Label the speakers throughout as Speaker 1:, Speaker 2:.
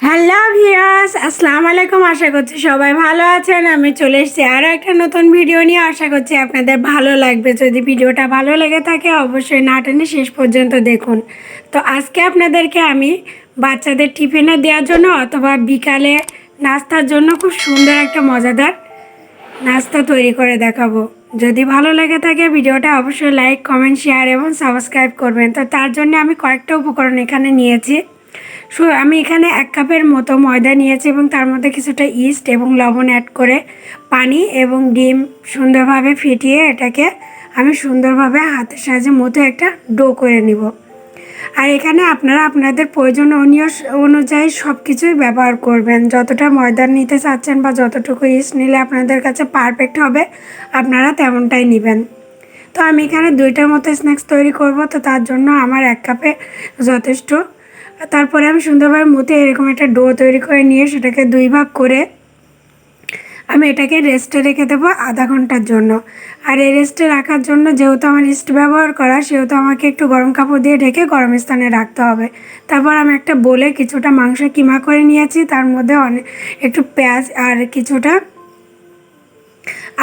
Speaker 1: Hello viewers, আসসালামু আলাইকুম। আশা করছি সবাই ভালো আছেন। আমি চলে এসেছি আরও একটা নতুন ভিডিও নিয়ে। আশা করছি আপনাদের ভালো লাগবে। যদি ভিডিওটা ভালো লেগে থাকে অবশ্যই না টেনে শেষ পর্যন্ত দেখুন। তো আজকে আপনাদেরকে আমি বাচ্চাদের টিফিনে দেওয়ার জন্য অথবা বিকালে নাস্তার জন্য খুব সুন্দর একটা মজাদার নাস্তা তৈরি করে দেখাবো। যদি ভালো লেগে থাকে ভিডিওটা অবশ্যই লাইক, কমেন্ট, শেয়ার এবং সাবস্ক্রাইব করবেন। তো তার জন্য আমি কয়েকটা উপকরণ এখানে নিয়েছি। আমি এখানে 1 কাপের মতো ময়দা নিয়েছি এবং তার মধ্যে কিছুটা ইস্ট এবং লবণ অ্যাড করে পানি এবং ডিম সুন্দরভাবে ফিটিয়ে এটাকে আমি সুন্দরভাবে হাতের সাহায্যে মতো একটা ডো করে নিব। আর এখানে আপনারা আপনাদের প্রয়োজন অনুযায়ী সব কিছুই ব্যবহার করবেন। যতটা ময়দা নিতে চাচ্ছেন বা যতটুকু ইস্ট নিলে আপনাদের কাছে পারফেক্ট হবে আপনারা তেমনটাই নেবেন। তো আমি এখানে 2টার মতো স্ন্যাক্স তৈরি করব। তো তার জন্য আমার 1 কাপে যথেষ্ট। তারপরে আমি সুন্দরভাবে মতে এরকম একটা ডো তৈরি করে নিয়ে সেটাকে 2 ভাগ করে আমি এটাকে রেস্টে রেখে দেবো আধা ঘন্টার জন্য। আর এই রেস্টে রাখার জন্য যেহেতু আমার ইস্ট ব্যবহার করা সেহেতু আমাকে একটু গরম কাপড় দিয়ে ঢেকে গরম স্থানে রাখতে হবে। তারপর আমি একটা বোলে কিছুটা মাংস কিমা করে নিয়েছি, তার মধ্যে একটু পেঁয়াজ আর কিছুটা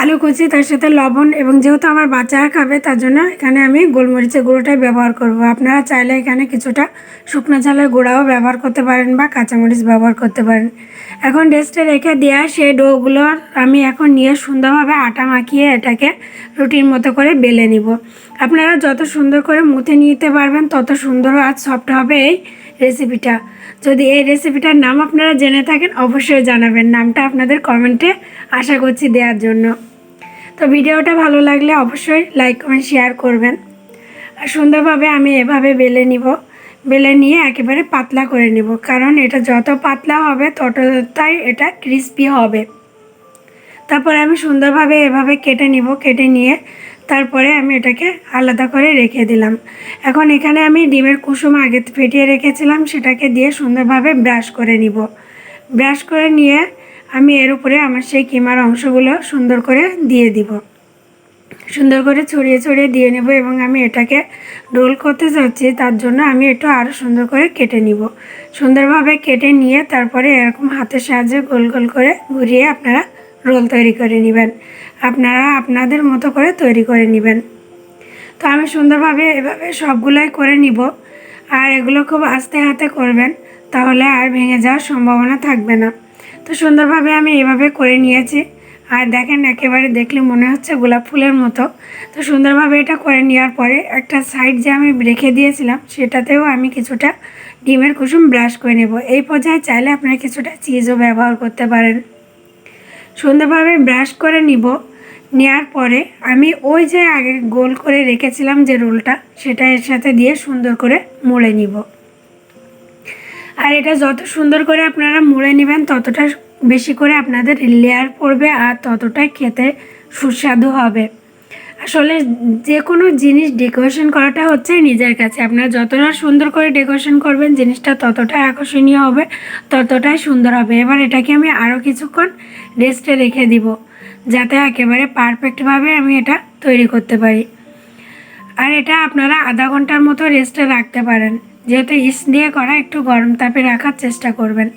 Speaker 1: আলু কুচি, তার সাথে লবণ, এবং যেহেতু আমার বাচ্চারা খাবে তার জন্য এখানে আমি গোলমরিচের গুঁড়োটাই ব্যবহার করব। আপনারা চাইলে এখানে কিছুটা শুকনো ঝালের গুঁড়াও ব্যবহার করতে পারেন বা কাঁচামরিচ ব্যবহার করতে পারেন। এখন রেস্টে রেখে দেওয়া সেই ডোগুলো আমি এখন নিয়ে সুন্দরভাবে আটা মাখিয়ে এটাকে রুটির মতো করে বেলে নিব। আপনারা যত সুন্দর করে মুথে নিতে পারবেন তত সুন্দর আর সফট হবে এই রেসিপিটা। যদি এই রেসিপিটার নাম আপনারা জেনে থাকেন অবশ্যই জানাবেন, নামটা আপনাদের কমেন্টে আশা করছি দেওয়ার জন্য। তো ভিডিওটা ভালো লাগলে অবশ্যই লাইক, কমেন্ট, শেয়ার করবেন। আর সুন্দরভাবে আমি এভাবে বেলে নিব। বেলে নিয়ে একেবারে পাতলা করে নিব, কারণ এটা যত পাতলা হবে ততটাই এটা ক্রিস্পি হবে। তারপরে আমি সুন্দরভাবে এভাবে কেটে নিব। কেটে নিয়ে তারপরে আমি এটাকে আলাদা করে রেখে দিলাম। এখন এখানে আমি ডিমের কুসুম আগে ফেটিয়ে রেখেছিলাম, সেটাকে দিয়ে সুন্দরভাবে ব্রাশ করে নিব। ব্রাশ করে নিয়ে আমি এর উপরে আমার সেই কিমার অংশগুলো সুন্দর করে দিয়ে দিব। সুন্দর করে ছড়িয়ে ছড়িয়ে দিয়ে নেব এবং আমি এটাকে রোল করতে যাচ্ছি, তার জন্য আমি একটু আরও সুন্দর করে কেটে নিব। সুন্দরভাবে কেটে নিয়ে তারপরে এরকম হাতের সাহায্যে গোল গোল করে ঘুরিয়ে আপনারা রোল তৈরি করে নেবেন। আপনারা আপনাদের মতো করে তৈরি করে নেবেন। তো আমি সুন্দরভাবে এভাবে সবগুলোই করে নিব। আর এগুলো খুব আস্তে হাতে করবেন, তাহলে আর ভেঙে যাওয়ার সম্ভাবনা থাকবে না। তো সুন্দরভাবে আমি এভাবে করে নিয়েছি। আর দেখেন একেবারে দেখলে মনে হচ্ছে গোলাপ ফুলের মতো। তো সুন্দরভাবে এটা করে নেওয়ার পরে একটা সাইড যে আমি রেখে দিয়েছিলাম সেটাতেও আমি কিছুটা ডিমের কুসুম ব্রাশ করে নেব। এই পর্যায়ে চাইলে আপনারা কিছুটা চিজও ব্যবহার করতে পারেন। সুন্দরভাবে ব্রাশ করে নিব। নেওয়ার পরে আমি ওই যে আগে গোল করে রেখেছিলাম যে রোলটা, সেটা এর সাথে দিয়ে সুন্দর করে মুড়ে নিব। আর এটা যত সুন্দর করে আপনারা মুড়ে নেবেন ততটা বেশি করে আপনাদের লেয়ার পড়বে আর ততটাই খেতে সুস্বাদু হবে। আসলে যে কোনো জিনিস ডেকোরেশন করাটা হচ্ছে নিজের কাছে। আপনারা যতটা সুন্দর করে ডেকোরেশন করবেন জিনিসটা ততটাই আকর্ষণীয় হবে, ততটাই সুন্দর হবে। এবার এটাকে আমি আরও কিছুক্ষণ রেস্টে রেখে দিব, যাতে একেবারে পারফেক্টভাবে আমি এটা তৈরি করতে পারি। আর এটা আপনারা আধা ঘন্টার মতো রেস্টে রাখতে পারেন। যেহেতু ইস্ট দিয়ে করা, একটু গরম তাপে রাখার চেষ্টা করবেন।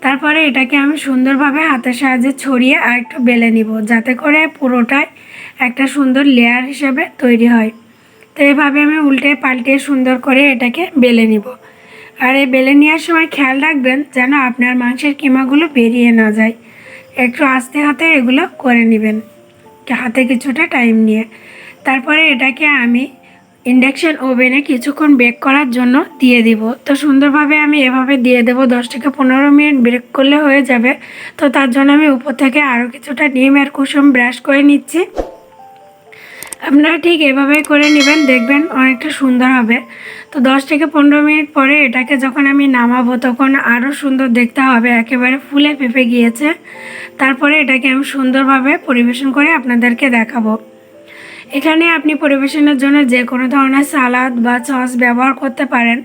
Speaker 1: তারপরে এটাকে আমি সুন্দরভাবে হাতের সাহায্যে ছড়িয়ে আর একটু বেলে নিব, যাতে করে পুরোটাই একটা সুন্দর লেয়ার হিসেবে তৈরি হয়। তো এইভাবে আমি উল্টে পাল্টে সুন্দর করে এটাকে বেলে নিব। আর এই বেলে নেওয়ার সময় খেয়াল রাখবেন যেন আপনার মাংসের কিমাগুলো বেরিয়ে না যায়। একটু আস্তে হাতে এগুলো করে নেবেন, হাতে কিছুটা টাইম নিয়ে। তারপরে এটাকে আমি ইন্ডাকশান ওভেনে কিছুক্ষণ বেক করার জন্য দিয়ে দিব। তো সুন্দরভাবে আমি এভাবে দিয়ে দেবো, 10 থেকে 15 মিনিট বেক করলে হয়ে যাবে। তো তার জন্য আমি উপর থেকে আরও কিছুটা ডিমের কুসুম ব্রাশ করে নিচ্ছি। আপনারা ঠিক এভাবেই করে নেবেন, দেখবেন অনেকটা সুন্দর হবে। তো 10 থেকে 15 মিনিট পরে এটাকে যখন আমি নামাবো তখন আরও সুন্দর দেখতে হবে, একেবারে ফুলে ফেঁপে গিয়েছে। তারপরে এটাকে আমি সুন্দরভাবে পরিবেশন করে আপনাদেরকে দেখাবো। এখানে আপনি পরিবেশনের জন্য যে কোনো ধরনের সালাদ বা সস ব্যবহার করতে পারেন।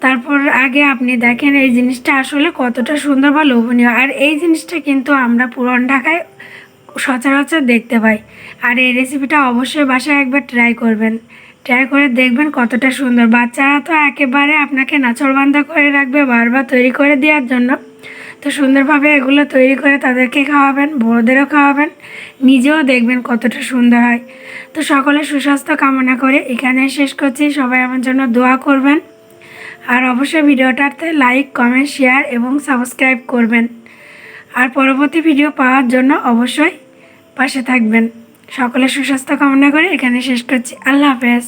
Speaker 1: তারপর আগে আপনি দেখেন এই জিনিসটা আসলে কতটা সুন্দর বা লোভনীয়। আর এই জিনিসটা কিন্তু আমরা পুরান ঢাকায় সচরাচর দেখতে পাই। আর এই রেসিপিটা অবশ্যই বাসায় একবার ট্রাই করবেন। ট্রাই করে দেখবেন কতটা সুন্দর। বাচ্চারা তো একেবারে আপনাকে নাছোড়বান্দা করে রাখবে বারবার তৈরি করে দেওয়ার জন্য। তো সুন্দরভাবে এগুলো তৈরি করে তাদেরকে খাওয়াবেন, বড়দেরও খাওয়াবেন, নিজেও দেখবেন কতটা সুন্দর হয়। তো সকলের সুস্বাস্থ্য কামনা করে এখানে শেষ করছি। সবাই আমার জন্য দোয়া করবেন, আর অবশ্যই ভিডিওটাতে লাইক, কমেন্ট, শেয়ার এবং সাবস্ক্রাইব করবেন। আর পরবর্তী ভিডিও পাওয়ার জন্য অবশ্যই পাশে থাকবেন। সকলের সুস্বাস্থ্য কামনা করে এখানে শেষ করছি। আল্লাহ হাফেজ।